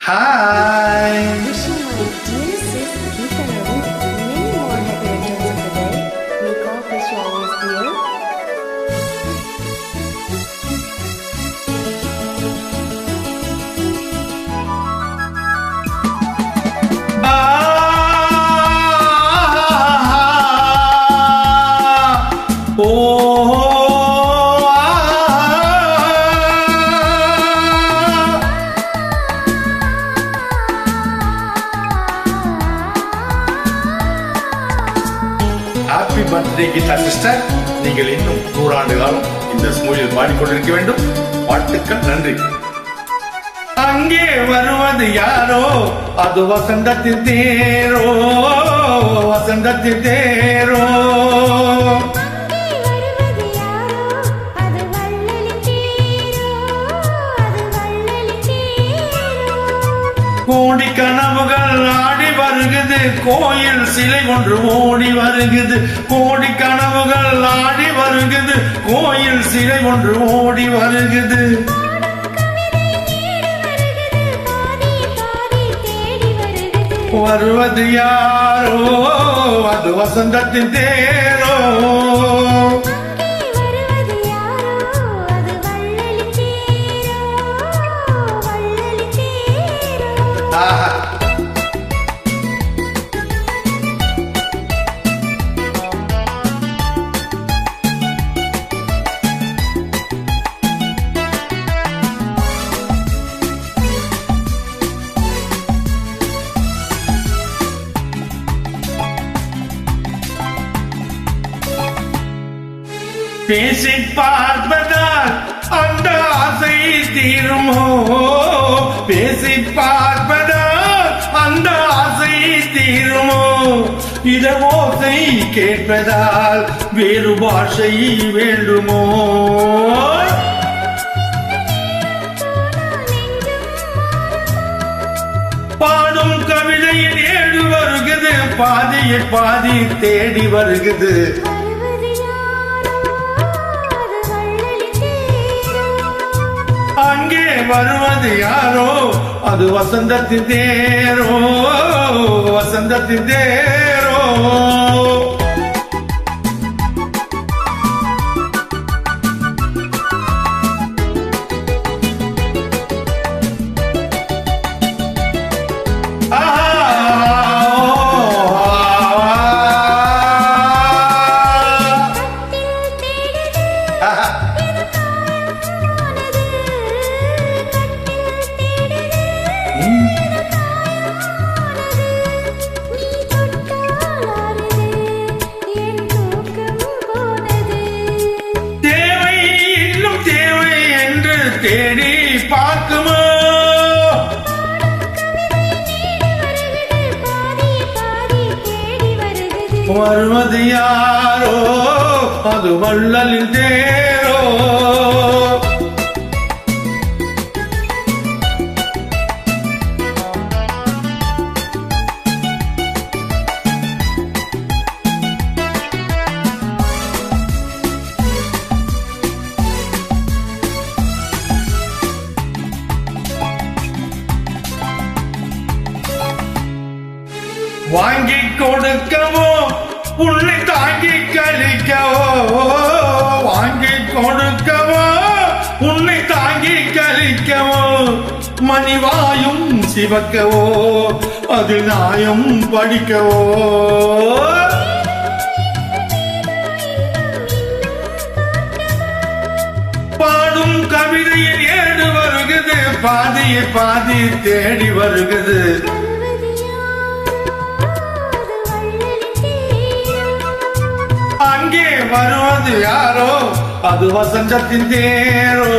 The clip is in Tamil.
Hi. Wishing my dear sis Geeta Ravi many more happy returns of the day. May God bless you always, dear. Happy birthday Geetha sister. நீங்கள் இன்னும் 100 ஆண்டு காலம் இந்த ஸ்மூலில் பாடிக்கொண்டிருக்க வேண்டும். வாழ்த்துக்கள், நன்றி. அங்கே வருவது யாரோ, அது வசந்தத்தின் தேரோ, வசந்தத்தின் தேரோ. கோடி கனவுகள் ஆடி வருகுது, கோயில் சிலை ஒன்று ஓடி வருகுது. கோடி கனவுகள் ஆடி வருகுது, கோயில் சிலை ஒன்று ஓடி வருகுது. வருவது யாரோ, அது வசந்தத்தின் தேரோ. பேசி பார்ப்பதால் அந்த ஆசை தீருமோ, பேசி பார்ப்பதால் அந்த ஆசை தீருமோ. இதவோசை கேட்பதால் வேறு பாஷை வேண்டுமோ. பாடும் கவிதையில் ஏடு வருகுது, பாதியை பாதி தேடி வருகுது. அங்கே வருவது யாரோ, அது வசந்தத்தின் தேரோ, வசந்தத்தின் தேரோ. தேடி பார்க்குமோ, வருவது யாரோ, அது வள்ளலின் தேரோ. வாங்கி கொடுக்கவோ, உன்னை தாங்கி கழிக்கவோ. வாங்கி கொடுக்கவோ, உன்னை தாங்கி கழிக்கவோ. மணிவாயும் சிவக்கவோ, அது நியாயம் படிக்கவோ. பாடும் கவிதையில் ஏடு வருகுது, பாதியை பாதி தேடி வருகுது. அங்கே வருவது யாரோ, அது வசந்தத்தின் தேரோ.